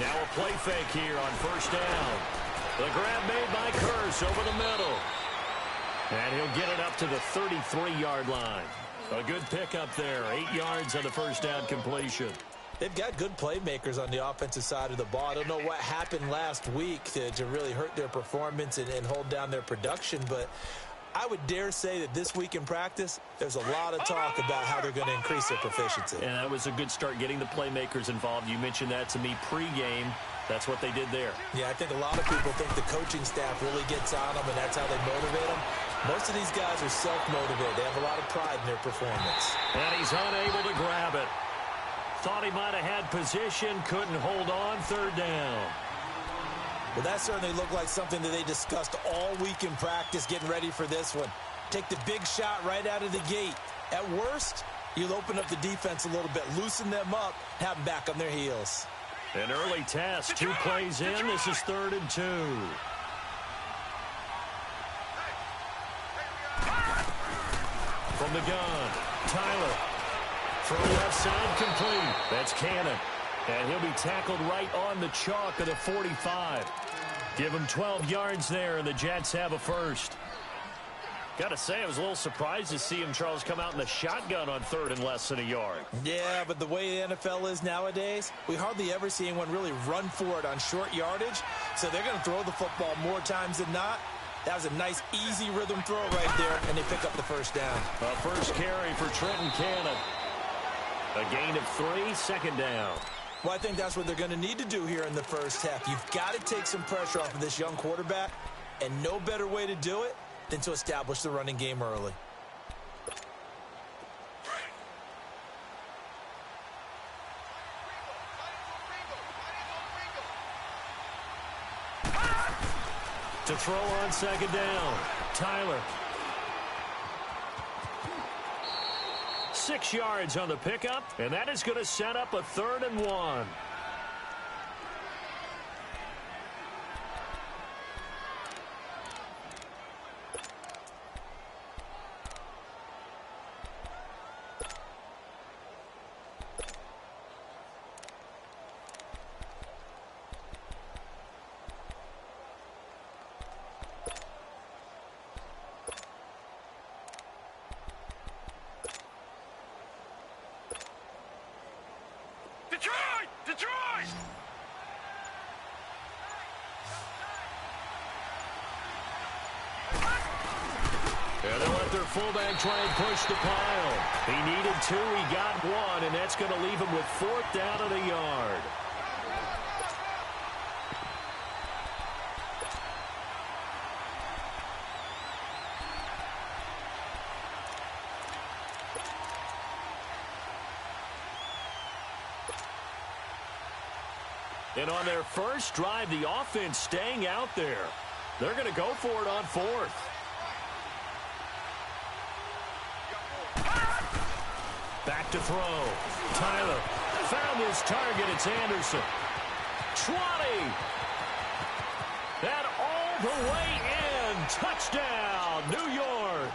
Now a play fake here on first down. The grab made by Curse over the middle. And he'll get it up to the 33-yard line. A good pickup there. 8 yards on the first down completion. They've got good playmakers on the offensive side of the ball. I don't know what happened last week to really hurt their performance and hold down their production, but I would dare say that this week in practice, there's a lot of talk about how they're going to increase their proficiency. And that was a good start, getting the playmakers involved. You mentioned that to me pregame. That's what they did there. Yeah, I think a lot of people think the coaching staff really gets on them, and that's how they motivate them. Most of these guys are self-motivated. They have a lot of pride in their performance. And he's unable to grab it. Thought he might have had position, couldn't hold on, third down. Well, that certainly looked like something that they discussed all week in practice, getting ready for this one. Take the big shot right out of the gate. At worst, you'll open up the defense a little bit, loosen them up, have them back on their heels. An early test, 2 plays in. This is 3rd and 2. From the gun, Tyler. Throw left side complete. That's Cannon. And he'll be tackled right on the chalk of the 45. Give him 12 yards there, and the Jets have a first. Got to say, I was a little surprised to see him, Charles, come out in the shotgun on 3rd and less than a yard. Yeah, but the way the NFL is nowadays, we hardly ever see anyone really run for it on short yardage. So they're going to throw the football more times than not. That was a nice, easy rhythm throw right there, and they pick up the first down. A first carry for Trenton Cannon. A gain of 3, second down. Well, I think that's what they're going to need to do here in the first half. You've got to take some pressure off of this young quarterback, and no better way to do it than to establish the running game early. To throw on second down, Tyler. 6 yards on the pickup, and that is going to set up a 3rd and 1. And they'll let their fullback try and push the pile. He needed 2, he got 1, and that's going to leave him with 4th down at a yard. And on their first drive, the offense staying out there. They're going to go for it on 4th. Back to throw. Tyler found his target. It's Anderson. 20. And all the way in. Touchdown, New York.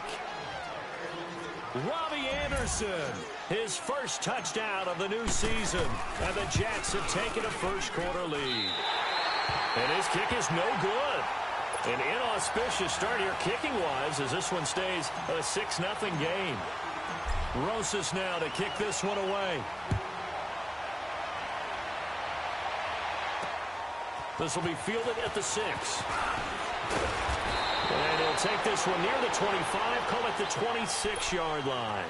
Robbie Anderson, his first touchdown of the new season. And the Jets have taken a first-quarter lead. And his kick is no good. An inauspicious start here kicking-wise as this one stays a 6-0 game. Rosas now to kick this one away. This will be fielded at the 6. And he'll take this one near the 25, call it the 26-yard line.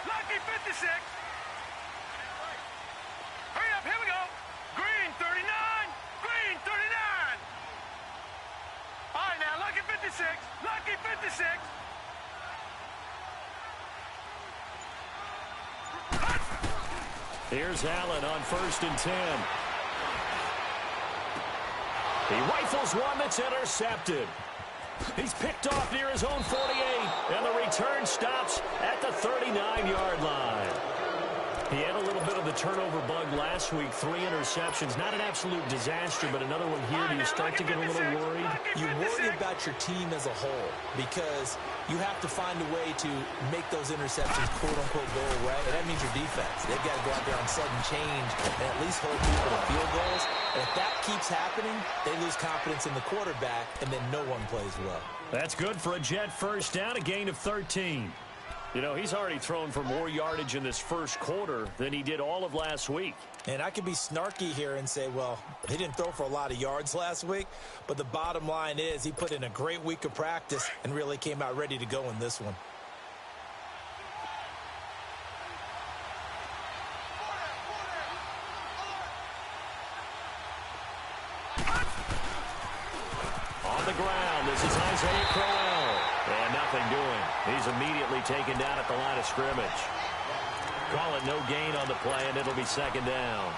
Lucky 56. Hurry up, here we go. Green 39. Green 39. All right, now, Lucky 56. Lucky 56. Here's Allen on 1st and 10. He rifles one that's intercepted. He's picked off near his own 48, and the return stops at the 39-yard line. He had a little bit of the turnover bug last week, 3 interceptions. Not an absolute disaster, but another one here. Do you start to get a little worried? You worry about your team as a whole because you have to find a way to make those interceptions, quote-unquote, go away. And that means your defense. They've got to go out there on sudden change and at least hold people to field goals. And if that keeps happening, they lose confidence in the quarterback, and then no one plays well. That's good for a Jet first down, a gain of 13. You know, he's already thrown for more yardage in this first quarter than he did all of last week. And I could be snarky here and say, well, he didn't throw for a lot of yards last week, but the bottom line is he put in a great week of practice and really came out ready to go in this one. On the ground, this is Isaiah Crowell. And nothing doing. He's immediately taken down at the line of scrimmage. Call it no gain on the play, and it'll be second down.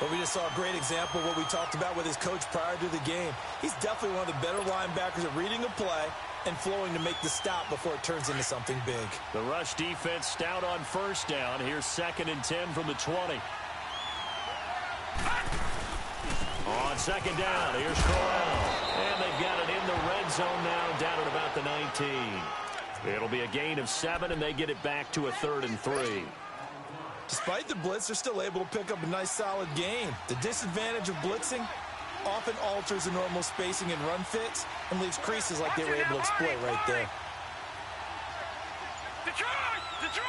But we just saw a great example of what we talked about with his coach prior to the game. He's definitely one of the better linebackers at reading a play and flowing to make the stop before it turns into something big. The rush defense stout on first down. Here's 2nd and 10 from the 20. On second down, here's Crowell. And they've got it in the red zone now, down at about the 19. It'll be a gain of 7, and they get it back to a 3rd and 3. Despite the blitz, they're still able to pick up a nice, solid gain. The disadvantage of blitzing often alters the normal spacing and run fits and leaves creases like they were able to exploit right there. Detroit! Detroit!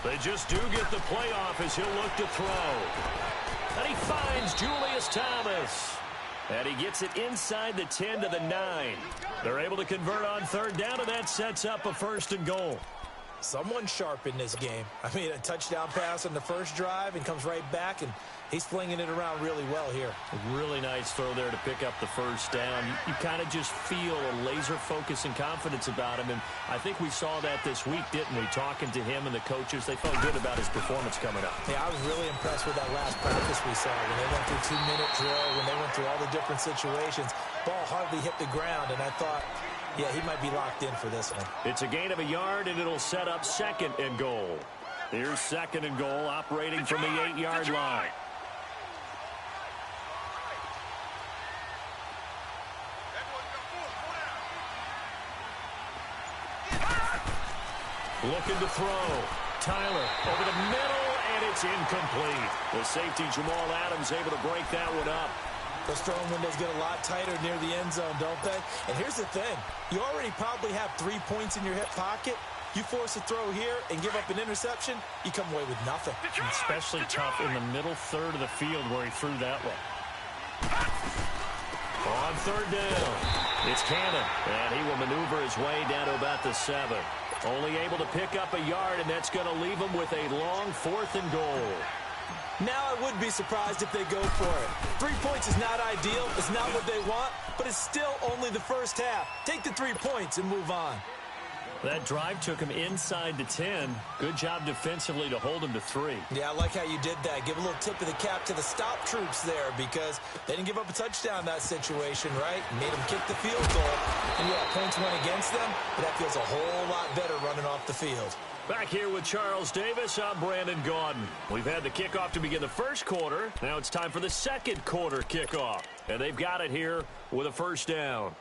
They just do get the playoff as he'll look to throw. And he finds Julius Thomas. And he gets it inside the 10 to the 9. They're able to convert on 3rd down, and that sets up a 1st and goal. Someone sharp in this game. I mean, a touchdown pass on the first drive and comes right back, and he's flinging it around really well here. A really nice throw there to pick up the 1st down. You kind of just feel a laser focus and confidence about him, and I think we saw that this week, didn't we? Talking to him and the coaches, they felt good about his performance coming up. Yeah, I was really impressed with that last practice we saw when they went through 2-minute drill, when they went through all the different situations. Ball hardly hit the ground, and I thought, yeah, he might be locked in for this one. It's a gain of a yard, and it'll set up 2nd and goal. Here's 2nd and goal, operating from the 8-yard line. Looking to throw. Tyler over the middle, and it's incomplete. The safety, Jamal Adams, able to break that one up. Those throwing windows get a lot tighter near the end zone, don't they? And here's the thing. You already probably have 3 points in your hip pocket. You force a throw here and give up an interception, you come away with nothing. Especially tough in the middle third of the field where he threw that one. On 3rd down, it's Cannon, and he will maneuver his way down to about the 7. Only able to pick up a yard, and that's going to leave him with a long 4th and goal. Now I would be surprised if they go for it. 3 points is not ideal. It's not what they want, but it's still only the first half. Take the 3 points and move on. That drive took him inside the 10. Good job defensively to hold him to 3. Yeah, I like how you did that. Give a little tip of the cap to the stop troops there because they didn't give up a touchdown in that situation, right? Made them kick the field goal. And yeah, points went against them, but that feels a whole lot better running off the field. Back here with Charles Davis, I'm Brandon Gaudin. We've had the kickoff to begin the first quarter. Now it's time for the second quarter kickoff. And they've got it here with a 1st down.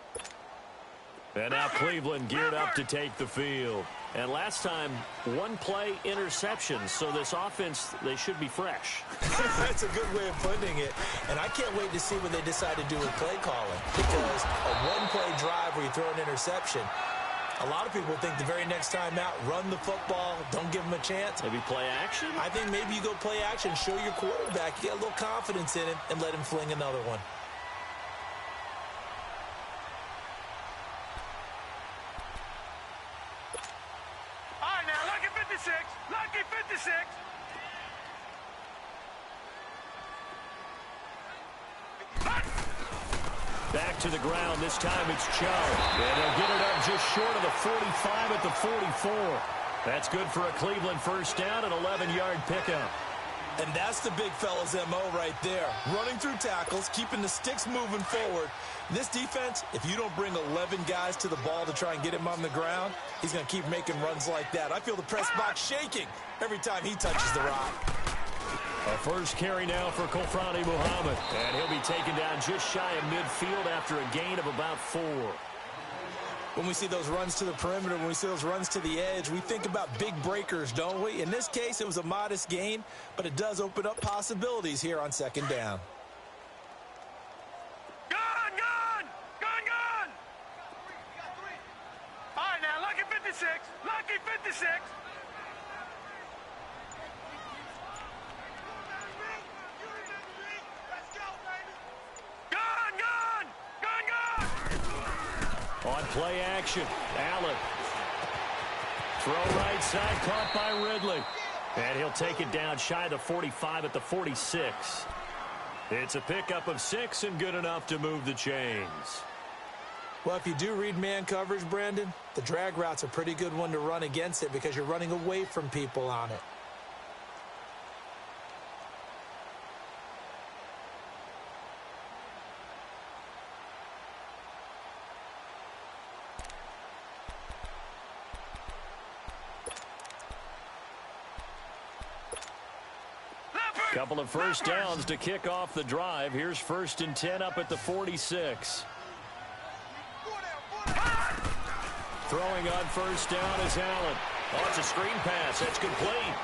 And now Cleveland geared up to take the field. And last time, 1-play interception. So this offense, they should be fresh. That's a good way of putting it. And I can't wait to see what they decide to do with play calling. Because a 1-play drive where you throw an interception, a lot of people think the very next time out, run the football, don't give them a chance. Maybe play action? I think maybe you go play action, show your quarterback, get a little confidence in him, and let him fling another one. All right, now, lucky 56. Lucky 56. Back to the ground. This time it's Chubb. And they'll get it up just short of the 45 at the 44. That's good for a Cleveland 1st down, an 11-yard pickup. And that's the big fella's MO right there. Running through tackles, keeping the sticks moving forward. This defense, if you don't bring 11 guys to the ball to try and get him on the ground, he's going to keep making runs like that. I feel the press box shaking every time he touches the rock. A first carry now for Kofrani Muhammad. And he'll be taken down just shy of midfield after a gain of about 4. When we see those runs to the perimeter, when we see those runs to the edge, we think about big breakers, don't we? In this case, it was a modest gain, but it does open up possibilities here on second down. Gun! All right, now, lucky 56. Lucky 56. On play action, Allen. Throw right side, caught by Ridley. And he'll take it down shy of the 45 at the 46. It's a pickup of 6 and good enough to move the chains. Well, if you do read man coverage, Brandon, the drag route's a pretty good one to run against it because you're running away from people on it. Couple of first downs to kick off the drive. Here's 1st and 10 up at the 46. Throwing on first down is Allen. Oh, it's a screen pass. That's complete.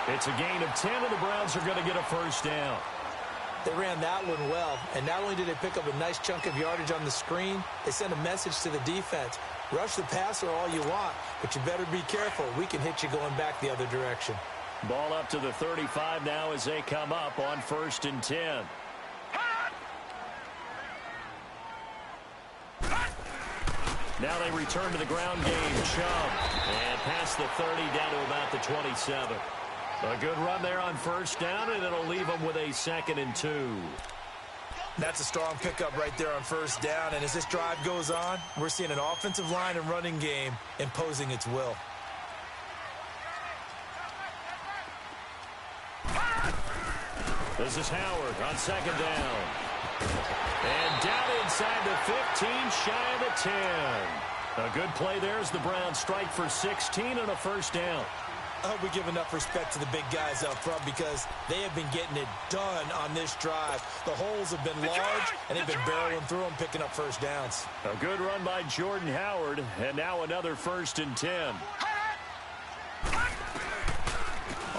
It's a gain of 10, and the Browns are going to get a first down. They ran that one well, and not only did they pick up a nice chunk of yardage on the screen, they sent a message to the defense. Rush the passer all you want, but you better be careful. We can hit you going back the other direction. Ball up to the 35 now as they come up on 1st and 10. Now they return to the ground game. Chubb. And past the 30 down to about the 27. A good run there on first down, and it'll leave them with a 2nd and 2. That's a strong pickup right there on first down. And as this drive goes on, we're seeing an offensive line and running game imposing its will. This is Howard on 2nd down. And down inside the 15, shy of the 10. A good play there as the Browns strike for 16 and a first down. I hope we give enough respect to the big guys up front because they have been getting it done on this drive. The holes have been large, and they've been barreling through them, picking up first downs. A good run by Jordan Howard, and now another 1st and 10.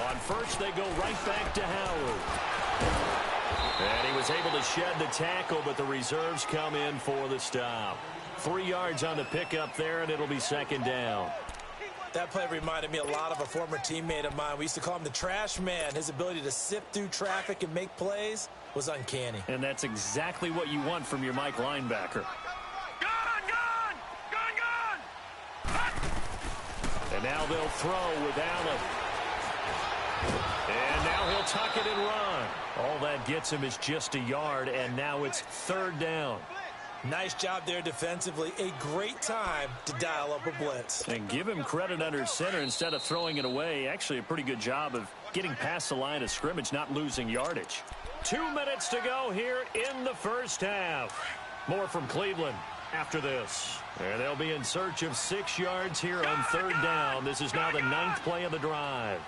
On first, they go right back to Howard. And he was able to shed the tackle, but the reserves come in for the stop. 3 yards on the pickup there, and it'll be 2nd down. That play reminded me a lot of a former teammate of mine. We used to call him the trash man. His ability to sift through traffic and make plays was uncanny. And that's exactly what you want from your Mike linebacker. And now they'll throw with Allen. And now he'll tuck it and run. All that gets him is just a yard, and now it's 3rd down. Nice job there defensively. A great time to dial up a blitz. And give him credit under center instead of throwing it away. Actually, a pretty good job of getting past the line of scrimmage, not losing yardage. 2 minutes to go here in the first half. More from Cleveland after this. And they'll be in search of 6 yards here on 3rd down. This is now the 9th play of the drive.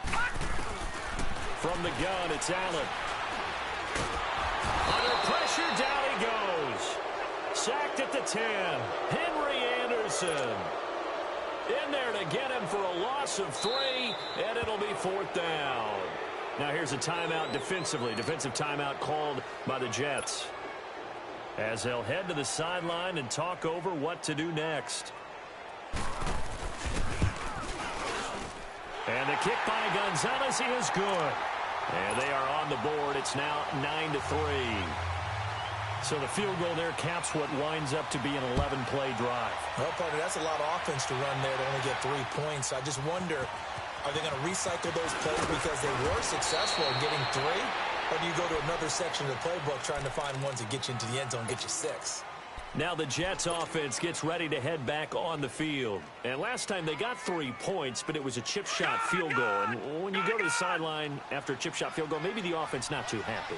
From the gun, it's Allen. Under pressure, down he goes. Sacked at the 10. Henry Anderson. In there to get him for a loss of 3, and it'll be 4th down. Now here's a timeout defensively. Defensive timeout called by the Jets, as they'll head to the sideline and talk over what to do next. And the kick by Gonzalez is good. And they are on the board. It's now 9-3. So the field goal there caps what winds up to be an 11-play drive. Well, partner, that's a lot of offense to run there to only get 3 points. I just wonder, are they going to recycle those plays because they were successful in getting 3? Or do you go to another section of the playbook trying to find ones that get you into the end zone and get you 6? Now the Jets offense gets ready to head back on the field. And last time they got 3 points, but it was a chip shot field goal. And when you go to the sideline after a chip shot field goal, maybe the offense not too happy.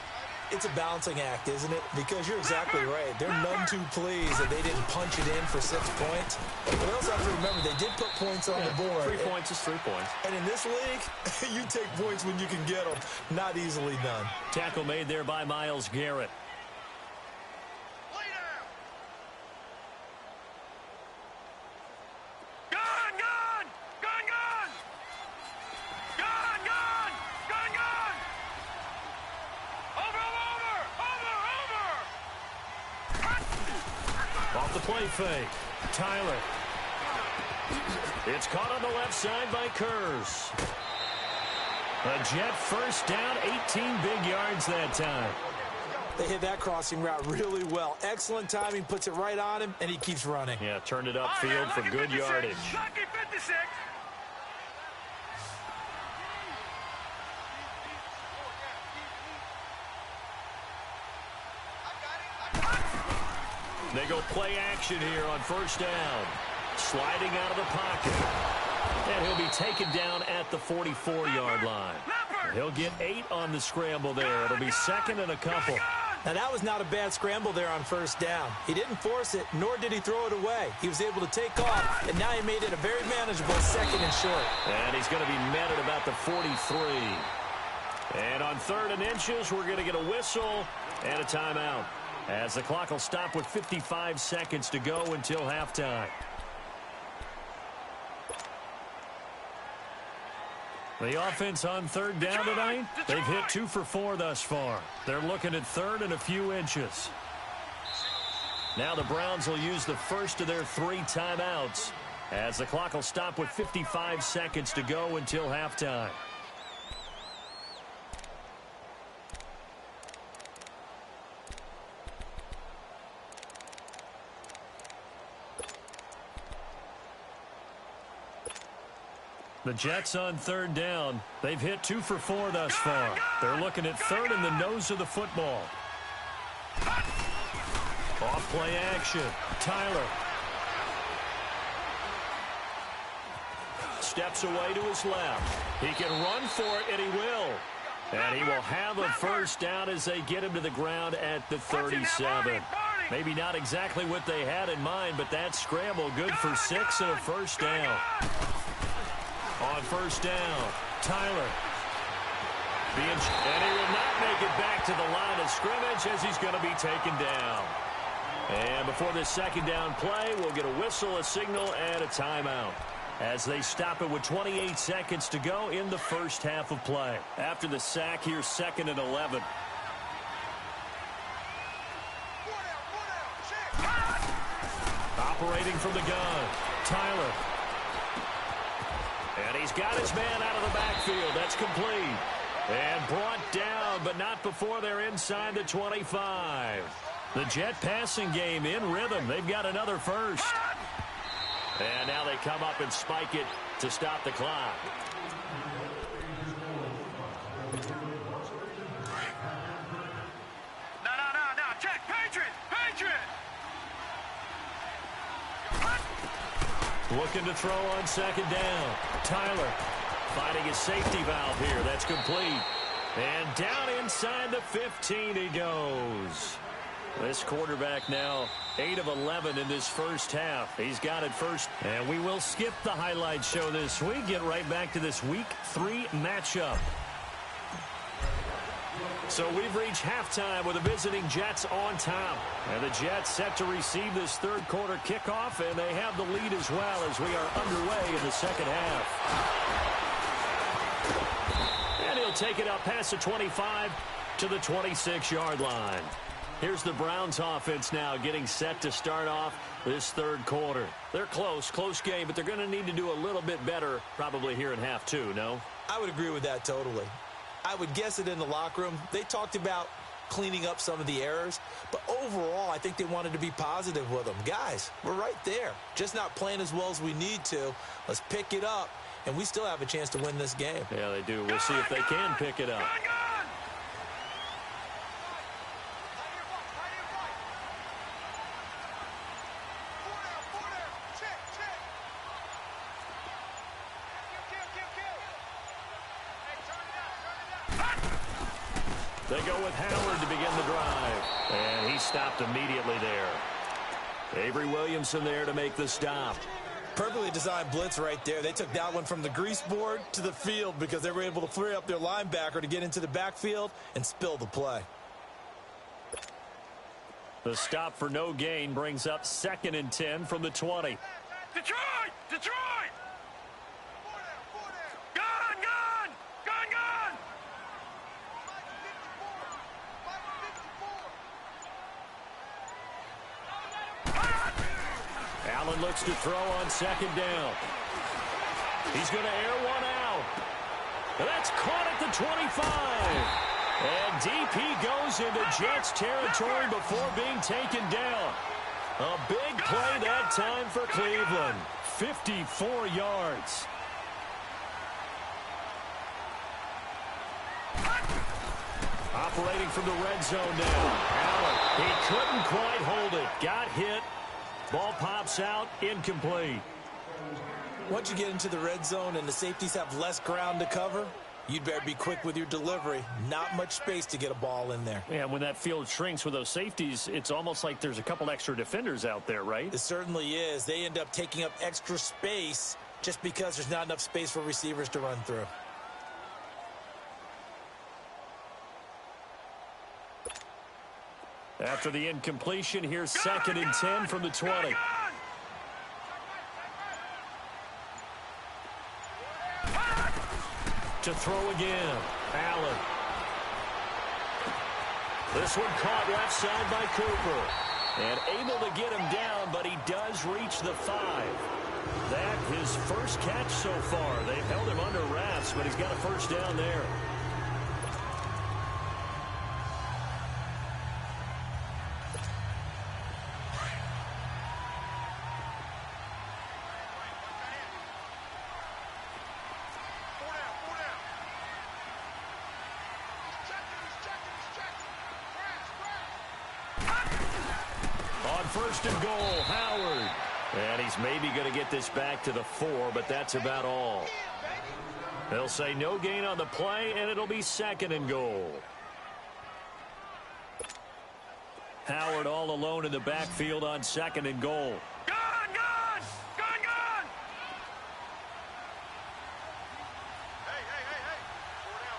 It's a balancing act, isn't it? Because you're exactly right. They're none too pleased that they didn't punch it in for 6 points. But they also have to remember they did put points on the board. 3 points is 3 points. And in this league, you take points when you can get them. Not easily done. Tackle made there by Myles Garrett. Off the play fake. Tyler. It's caught on the left side by Kurz. A Jet first down, 18 big yards that time. They hit that crossing route really well. Excellent timing, puts it right on him, and he keeps running. Yeah, turned it upfield for good yardage. Lucky 56. They go play action here on first down. Sliding out of the pocket. And he'll be taken down at the 44-yard line. He'll get 8 on the scramble there. It'll be second and a couple. Now, that was not a bad scramble there on first down. He didn't force it, nor did he throw it away. He was able to take off, and now he made it a very manageable second and short. And he's going to be met at about the 43. And on 3rd and inches, we're going to get a whistle and a timeout, as the clock will stop with 55 seconds to go until halftime. The offense on 3rd down tonight, they've hit 2 for 4 thus far. They're looking at 3rd and a few inches. Now the Browns will use the first of their 3 timeouts, as the clock will stop with 55 seconds to go until halftime. The Jets on 3rd down. They've hit 2 for 4 thus far. They're looking at 3rd in the nose of the football. Off play action. Tyler. Steps away to his left. He can run for it, and he will. And he will have a first down as they get him to the ground at the 37. Maybe not exactly what they had in mind, but that scramble good for 6 and a first down. On first down, Tyler. And he will not make it back to the line of scrimmage as he's going to be taken down. And before this second down play, we'll get a whistle, a signal, and a timeout, as they stop it with 28 seconds to go in the first half of play. After the sack, here's 2nd and 11. Operating from the gun, Tyler. And he's got his man out of the backfield. That's complete. And brought down, but not before they're inside the 25. The Jet passing game in rhythm. They've got another first. And now they come up and spike it to stop the clock. No. Check. Patriot. Looking to throw on 2nd down. Tyler finding his safety valve here. That's complete. And down inside the 15 he goes. This quarterback now 8 of 11 in this first half. He's got it first. And we will skip the highlight show this week. Get right back to this Week 3 matchup. So we've reached halftime with the visiting Jets on top. And the Jets set to receive this 3rd quarter kickoff, and they have the lead as well as we are underway in the second half. And he'll take it up past the 25 to the 26-yard line. Here's the Browns offense now getting set to start off this 3rd quarter. They're close game, but they're going to need to do a little bit better probably here in half 2, no? I would agree with that totally. I would guess it in the locker room. They talked about cleaning up some of the errors, but overall, I think they wanted to be positive with them. Guys, we're right there. Just not playing as well as we need to. Let's pick it up, and we still have a chance to win this game. Yeah, they do. We'll see if they can pick it up. They go with Howard to begin the drive. And he stopped immediately there. Avery Williamson there to make the stop. Perfectly designed blitz right there. They took that one from the grease board to the field because they were able to free up their linebacker to get into the backfield and spill the play. The stop for no gain brings up 2nd and 10 from the 20. Detroit! Detroit! Gun! Gun! Gun! Gun! Allen looks to throw on 2nd down. He's going to air one out. And that's caught at the 25. And DP goes into Jets territory before being taken down. A big play that time for Cleveland. 54 yards. Operating from the red zone now. Allen, he couldn't quite hold it. Got hit. Ball pops out, incomplete. Once you get into the red zone and the safeties have less ground to cover, you'd better be quick with your delivery. Not much space to get a ball in there. Yeah, when that field shrinks with those safeties, it's almost like there's a couple extra defenders out there, right? It certainly is. They end up taking up extra space just because there's not enough space for receivers to run through. After the incompletion, here's 2nd and 10 from the 20. To throw again. Allen. This one caught left side by Cooper. And able to get him down, but he does reach the 5. That his first catch so far. They've held him under wraps, but he's got a first down there. First and goal, Howard. And he's maybe going to get this back to the 4, but that's about all. They'll say no gain on the play, and it'll be 2nd and goal. Howard all alone in the backfield on 2nd and goal. Gun! Gun! Gun! Gun! Hey!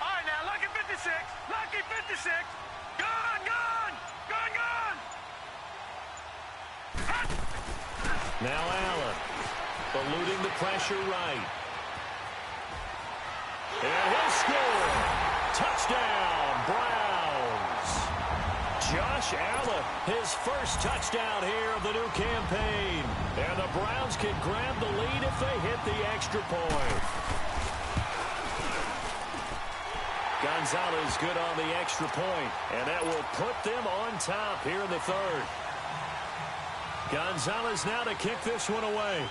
All right, now, lucky 56. Lucky 56. Gun! Gun! Gun! Gun! Now Allen, eluding the pressure right. And he'll score. Touchdown, Browns. Josh Allen, his first touchdown here of the new campaign. And the Browns can grab the lead if they hit the extra point. Gonzalez good on the extra point, and that will put them on top here in the 3rd. Gonzalez now to kick this one away.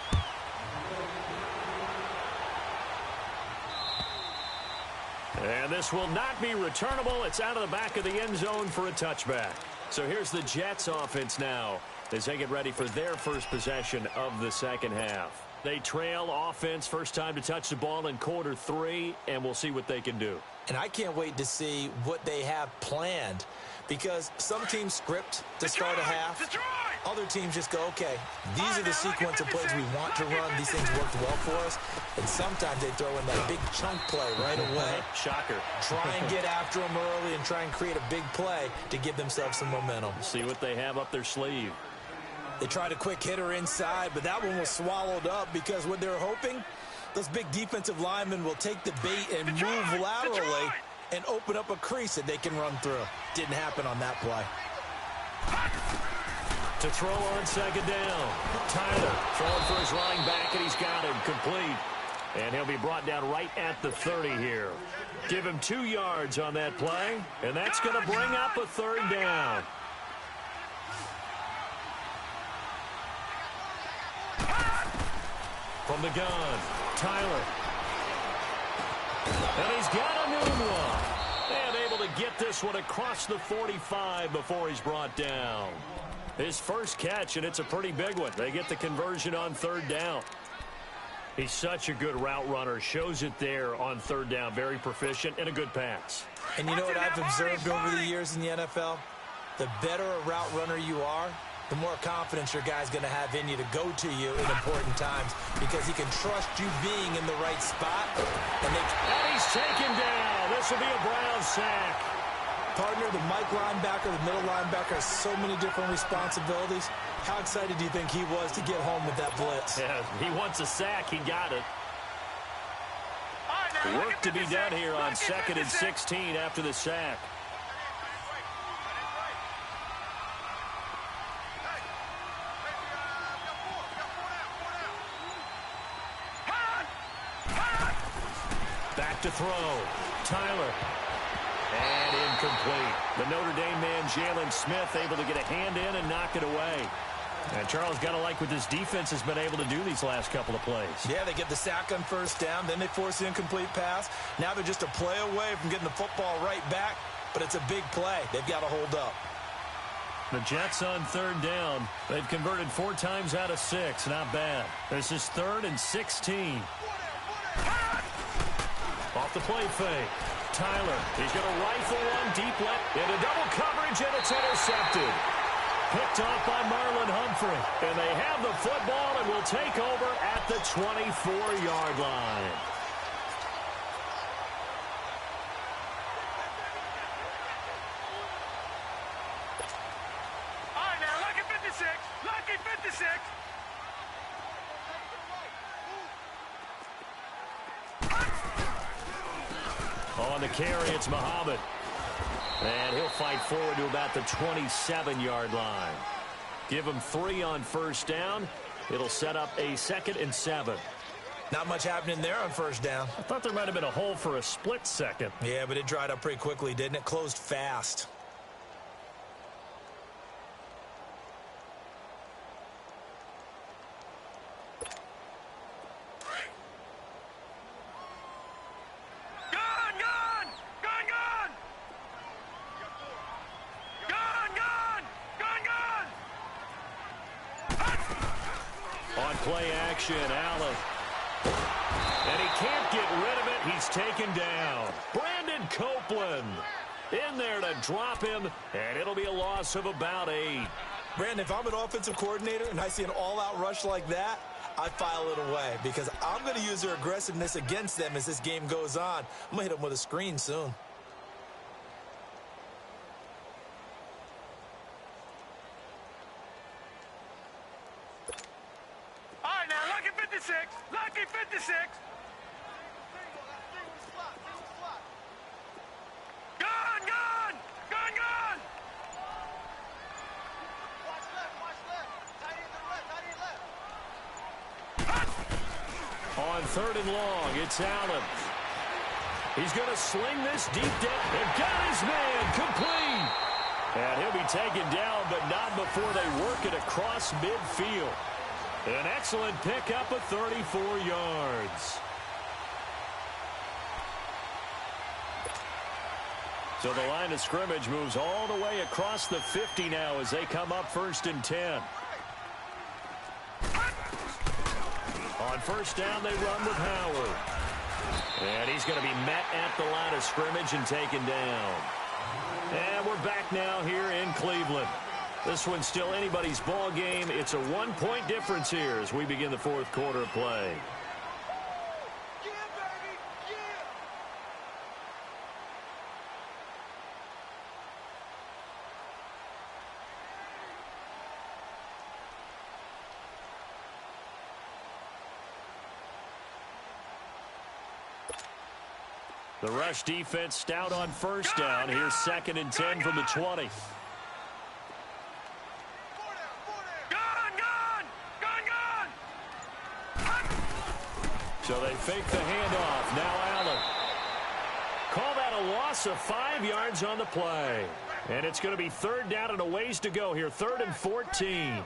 And this will not be returnable. It's out of the back of the end zone for a touchback. So here's the Jets offense now as they get ready for their first possession of the 2nd half. They trail offense, first time to touch the ball in quarter 3, and we'll see what they can do. And I can't wait to see what they have planned, because some teams script to start a half. Other teams just go, okay, these are the sequence of plays we want to run. These things worked well for us. And sometimes they throw in that big chunk play right away. Shocker. Try and get after them early and try and create a big play to give themselves some momentum. See what they have up their sleeve. They tried a quick hitter inside, but that one was swallowed up because what they're hoping, those big defensive linemen will take the bait and move laterally and open up a crease that they can run through. Didn't happen on that play. To throw on 2nd down. Tyler throwing for his running back, and he's got him complete. And he'll be brought down right at the 30 here. Give him 2 yards on that play, and that's going to bring up a 3rd down. From the gun, Tyler. And he's got a new one. And able to get this one across the 45 before he's brought down. His first catch, and it's a pretty big one. They get the conversion on 3rd down. He's such a good route runner. Shows it there on third down. Very proficient and a good pass. And you know what I've observed over the years in the NFL? The better a route runner you are, the more confidence your guy's going to have in you to go to you in important times because he can trust you being in the right spot. And he's taken down. This will be a Brown sack. Partner, the Mike linebacker, the middle linebacker has so many different responsibilities. How excited do you think he was to get home with that blitz? Yeah, he wants a sack. He got it. Work to be done here on 2nd and 16 after the sack. Back to throw. Tyler. And incomplete. The Notre Dame man, Jalen Smith, able to get a hand in and knock it away. And Charles, got to like what this defense has been able to do these last couple of plays. Yeah, they get the sack on first down, then they force the incomplete pass. Now they're just a play away from getting the football right back, but it's a big play. They've got to hold up. The Jets on third down. They've converted 4 times out of 6. Not bad. This is 3rd and 16. Off the play fake. Tyler, he's going to rifle one deep left into double coverage, and it's intercepted. Picked off by Marlon Humphrey. And they have the football and will take over at the 24-yard line. All right, now, lucky 56. Lucky 56. On the carry, it's Muhammad. And he'll fight forward to about the 27-yard line. Give him 3 on first down. It'll set up a 2nd and 7. Not much happening there on first down. I thought there might have been a hole for a split second. Yeah, but it dried up pretty quickly, didn't it? Closed fast. Play action, Allen. And he can't get rid of it. He's taken down. Brandon Copeland in there to drop him, and it'll be a loss of about 8. Brandon, if I'm an offensive coordinator and I see an all-out rush like that, I file it away because I'm going to use their aggressiveness against them as this game goes on. I'm going to hit them with a screen soon. Lucky 56. Gone. Watch left. Tight end to the left. On 3rd and long, it's Allen. He's going to sling this deep down and got his man complete. And he'll be taken down, but not before they work it across midfield. An excellent pickup of 34 yards. So the line of scrimmage moves all the way across the 50 now as they come up 1st and 10. On first down, they run with Howard. And he's going to be met at the line of scrimmage and taken down. And we're back now here in Cleveland. This one's still anybody's ball game. It's a 1-point difference here as we begin the 4th quarter of play. The rush defense stout on first down. Here's 2nd and 10 from the 20. So they fake the handoff. Now Allen. Call that a loss of 5 yards on the play. And it's going to be 3rd down and a ways to go here. 3rd and 14.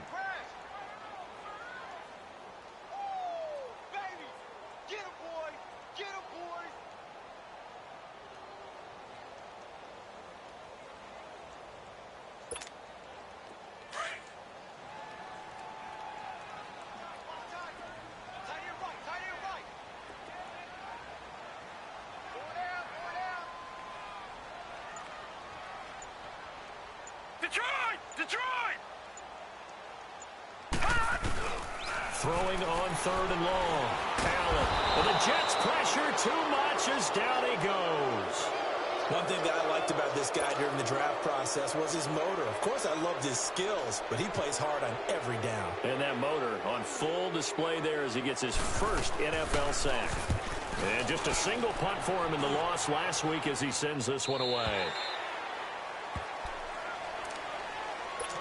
Detroit! Detroit! Throwing on 3rd and long. Allen. Well, the Jets pressure too much as down he goes. One thing that I liked about this guy during the draft process was his motor. Of course, I loved his skills, but he plays hard on every down. And that motor on full display there as he gets his first NFL sack. And just a single punt for him in the loss last week as he sends this one away.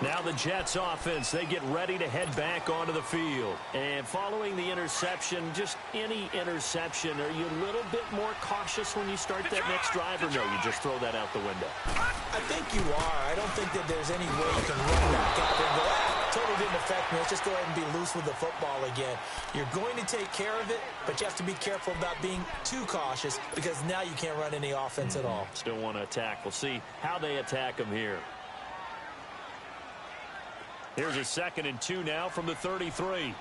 Now the Jets offense, they get ready to head back onto the field. And following the interception, just any interception, are you a little bit more cautious when you start that next drive, or no, you just throw that out the window? I think you are. I don't think that there's any way you can run back out there and go, totally didn't affect me. Let's just go ahead and be loose with the football again. You're going to take care of it, but you have to be careful about being too cautious because now you can't run any offense at all. Still want to attack. We'll see how they attack him here. Here's a 2nd and 2 now from the 33. Gun,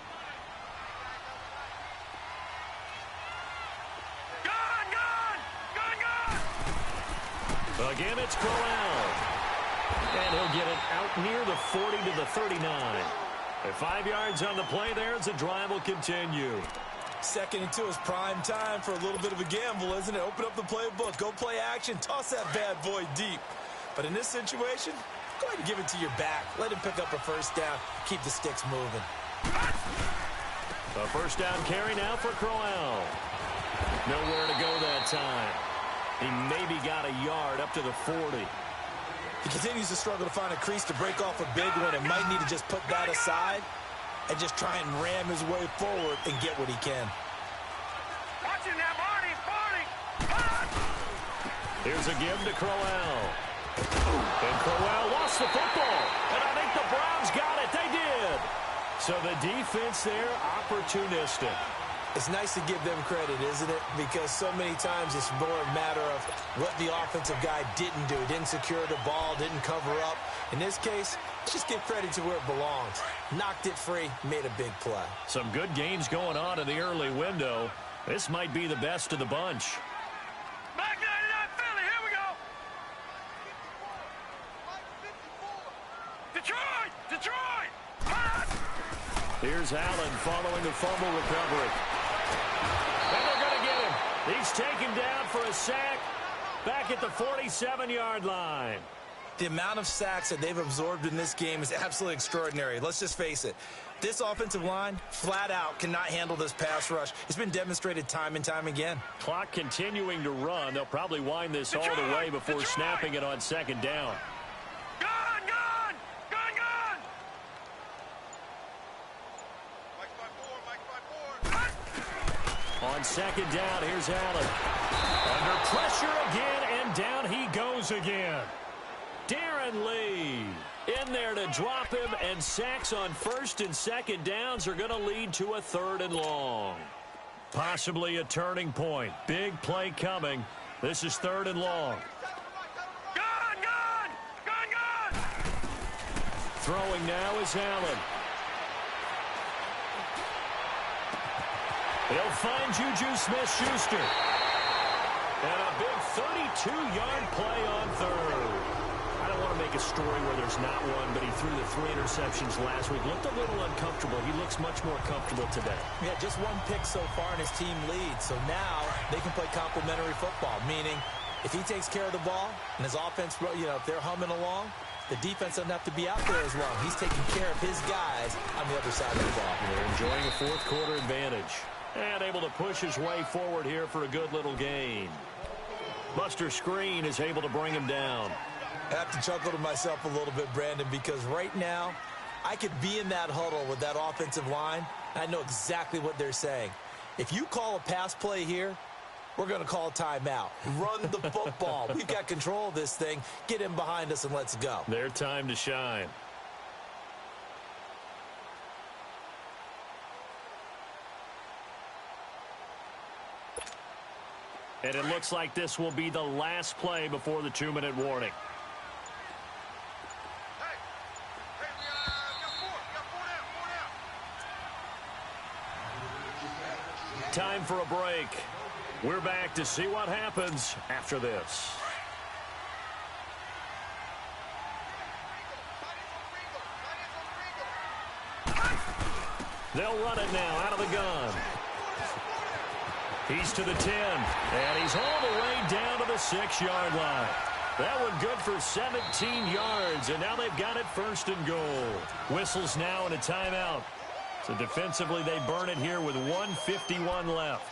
gun! Gun, gun! Again, it's Crowell. And he'll get it out near the 40 to the 39. At 5 yards on the play there as the drive will continue. 2nd and 2 is prime time for a little bit of a gamble, isn't it? Open up the playbook, go play action, toss that bad boy deep. But in this situation, go ahead and give it to your back. Let him pick up a 1st down. Keep the sticks moving. A 1st down carry now for Crowell. Nowhere to go that time. He maybe got a yard up to the 40. He continues to struggle to find a crease to break off a big one and might need to just put that aside and just try and ram his way forward and get what he can. Watch him now, Barney! Barney! Here's a give to Crowell. And Crowell lost the football. And I think the Browns got it. They did. So the defense there, opportunistic. It's nice to give them credit, isn't it? Because so many times it's more a matter of what the offensive guy didn't do. Didn't secure the ball, didn't cover up. In this case, let's just give credit to where it belongs. Knocked it free, made a big play. Some good games going on in the early window. This might be the best of the bunch. Back 99 Philly, here we go! Detroit! Detroit! Here's Allen following the fumble recovery. And they're going to get him. He's taken down for a sack back at the 47-yard line. The amount of sacks that they've absorbed in this game is absolutely extraordinary. Let's just face it. This offensive line, flat out, cannot handle this pass rush. It's been demonstrated time and time again. Clock continuing to run. They'll probably wind this all the way before snapping it on 2nd down. Gun! Gun! Gun! Gun! On 2nd down, here's Allen. Under pressure again, and down he goes again. Darren Lee in there to drop him, and sacks on 1st and 2nd downs are going to lead to a 3rd and long. Possibly a turning point. Big play coming. This is 3rd and long. Gun! Gun! Gun! Gun! Throwing now is Allen. He'll find Juju Smith-Schuster. And a big 32-yard play on 3rd. I don't want to make a story where there's not one, but he threw the 3 interceptions last week. Looked a little uncomfortable. He looks much more comfortable today. Yeah, just one pick so far and his team leads. So now they can play complementary football, meaning if he takes care of the ball and his offense, you know, if they're humming along, the defense doesn't have to be out there as long. He's taking care of his guys on the other side of the ball. They're enjoying a 4th quarter advantage. And able to push his way forward here for a good little gain. Buster Screen is able to bring him down. I have to chuckle to myself a little bit, Brandon, because right now I could be in that huddle with that offensive line, and I know exactly what they're saying. If you call a pass play here, we're going to call a timeout. Run the football. We've got control of this thing. Get in behind us and let's go. Their time to shine. And it looks like this will be the last play before the 2-minute warning. Time for a break. We're back to see what happens after this. They'll run it now out of the gun. He's to the 10, and he's all the way down to the 6-yard line. That one good for 17 yards, and now they've got it 1st and goal. Whistles now and a timeout. So defensively, they burn it here with 1:51 left.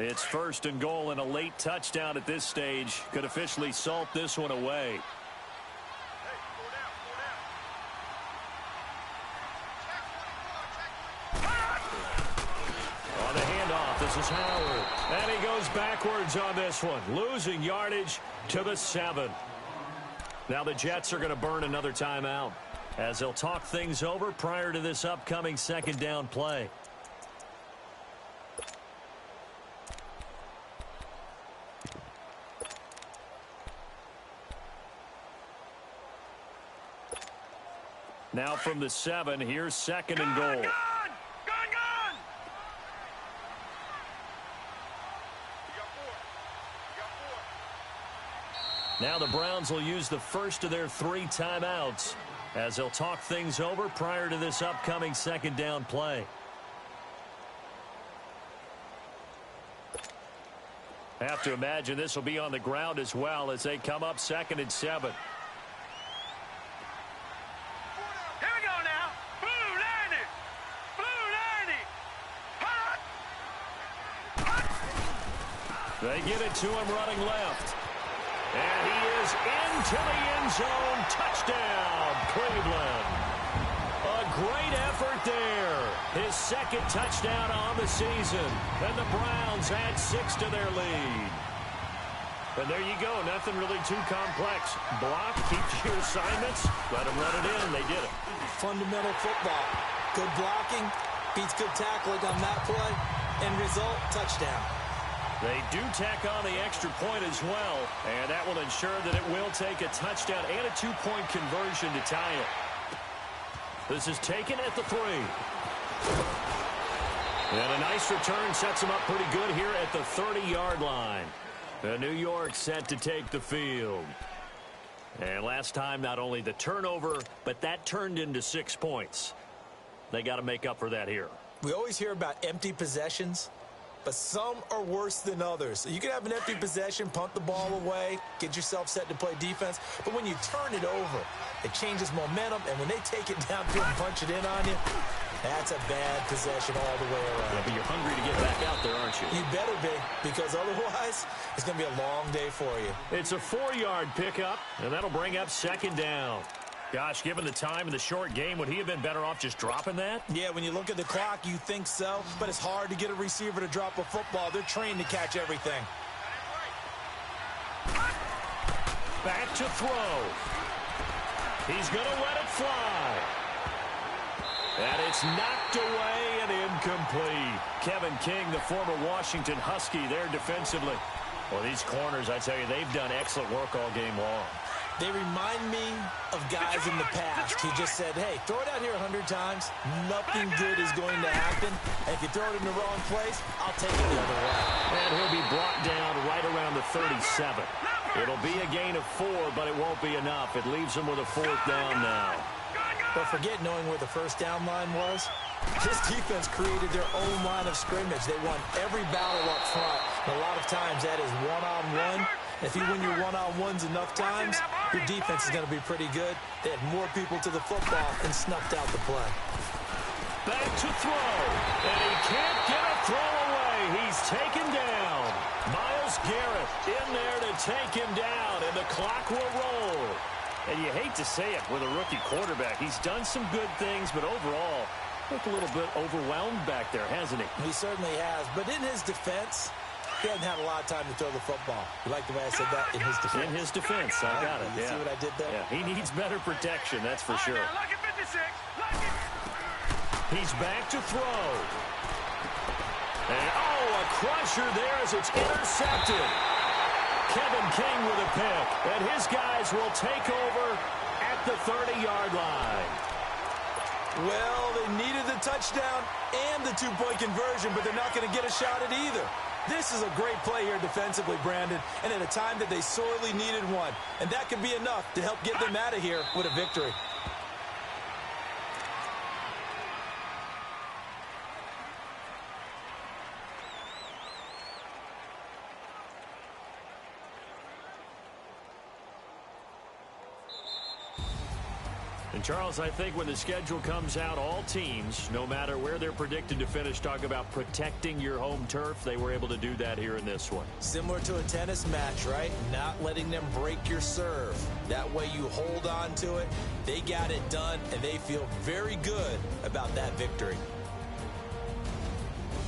It's 1st and goal, and a late touchdown at this stage could officially salt this one away. On the handoff, this is Howard. And he goes backwards on this one, losing yardage to the 7. Now the Jets are going to burn another timeout as they'll talk things over prior to this upcoming 2nd down play. Now from the 7, here's 2nd and goal. Gun! Now the Browns will use the first of their 3 timeouts as they'll talk things over prior to this upcoming 2nd down play. Have to imagine this will be on the ground as well as they come up 2nd and 7. Here we go now. Blue 90. Blue 90. They get it to him running left. And he is into the end zone. Touchdown, Cleveland. A great effort there. His 2nd touchdown on the season. And the Browns add 6 to their lead. And there you go. Nothing really too complex. Block, keep your assignments, let them run it in. They did it. Fundamental football. Good blocking, beats good tackling on that play. End result, touchdown. They do tack on the extra point as well, and that will ensure that it will take a touchdown and a 2-point conversion to tie it. This is taken at the 3. And a nice return sets them up pretty good here at the 30-yard line. New York set to take the field. And last time, not only the turnover, but that turned into 6 points. They got to make up for that here. We always hear about empty possessions, but some are worse than others. You can have an empty possession, punt the ball away, get yourself set to play defense, but when you turn it over, it changes momentum, and when they take it downfield and punch it in on you, that's a bad possession all the way around. Yeah, but you're hungry to get back out there, aren't you? You better be, because otherwise, it's going to be a long day for you. It's a 4-yard pickup, and that'll bring up 2nd down. Gosh, given the time in the short game, would he have been better off just dropping that? Yeah, when you look at the clock, you think so, but it's hard to get a receiver to drop a football. They're trained to catch everything. Back to throw. He's going to let it fly. And it's knocked away and incomplete. Kevin King, the former Washington Husky, there defensively. Well, these corners, I tell you, they've done excellent work all game long. They remind me of guys in the past who just said, hey, throw it out here 100 times. Nothing good is going to happen. And if you throw it in the wrong place, I'll take it the other way. And he'll be brought down right around the 37. It'll be a gain of 4, but it won't be enough. It leaves him with a 4th down now. But forget knowing where the first down line was. This defense created their own line of scrimmage. They won every battle up front. And a lot of times that is one-on-one. If you win your one-on-ones enough times, your defense is going to be pretty good. They had more people to the football and snuffed out the play. Back to throw. And he can't get a throw away. He's taken down. Myles Garrett in there to take him down, and the clock will roll. And you hate to say it with a rookie quarterback. He's done some good things, but overall, looked a little bit overwhelmed back there, hasn't he? He certainly has. But in his defense, he hasn't had a lot of time to throw the football. You like the way I said that? In his defense. In his defense. I got it. You see what I did there? Yeah, he needs better protection, that's for sure. Lucky 56. Lucky. He's back to throw. And, a crusher there as it's intercepted. Kevin King with a pick. And his guys will take over at the 30-yard line. Well, they needed the touchdown and the two-point conversion, but they're not going to get a shot at either. This is a great play here defensively, Brandon, and at a time that they sorely needed one. And that could be enough to help get them out of here with a victory. And, Charles, I think when the schedule comes out, all teams, no matter where they're predicted to finish, talk about protecting your home turf. They were able to do that here in this one. Similar to a tennis match, right? Not letting them break your serve. That way you hold on to it. They got it done, and they feel very good about that victory.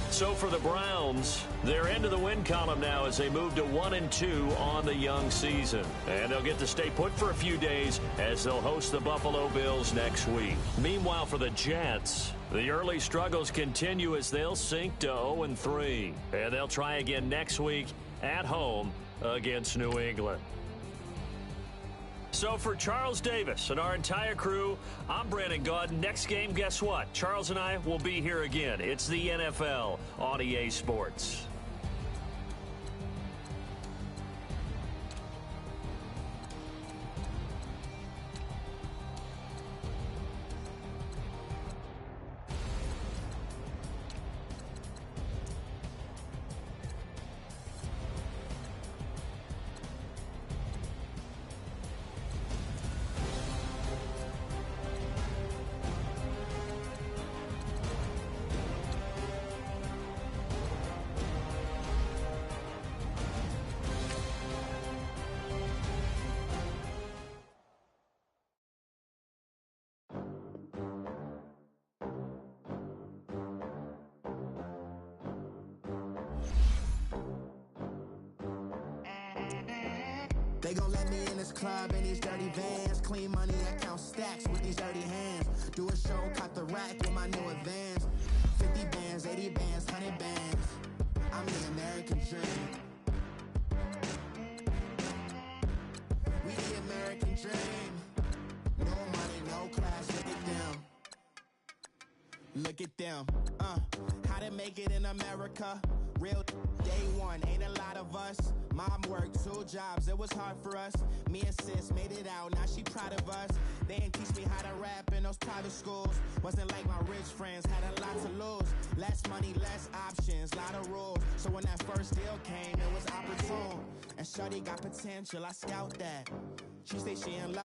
So for the Browns, they're into the win column now as they move to 1-2 on the young season. And they'll get to stay put for a few days as they'll host the Buffalo Bills next week. Meanwhile, for the Jets, the early struggles continue as they'll sink to 0-3. And they'll try again next week at home against New England. So for Charles Davis and our entire crew, I'm Brandon Gaudin. Next game, guess what? Charles and I will be here again. It's the NFL on EA Sports. They gon' let me in this club in these dirty vans. Clean money, I count stacks with these dirty hands. Do a show, cut the rack with my new advance. 50 bands, 80 bands, 100 bands. I'm the American dream. We the American dream. No money, no class, look at them. Look at them, how to make it in America. Real day one, ain't a lot of us. Mom worked 2 jobs, it was hard for us. Me and sis made it out, now she proud of us. They didn't teach me how to rap in those private schools. Wasn't like my rich friends, had a lot to lose. Less money, less options, lot of rules. So when that first deal came, it was opportune. And shorty got potential, I scout that. She say she in love.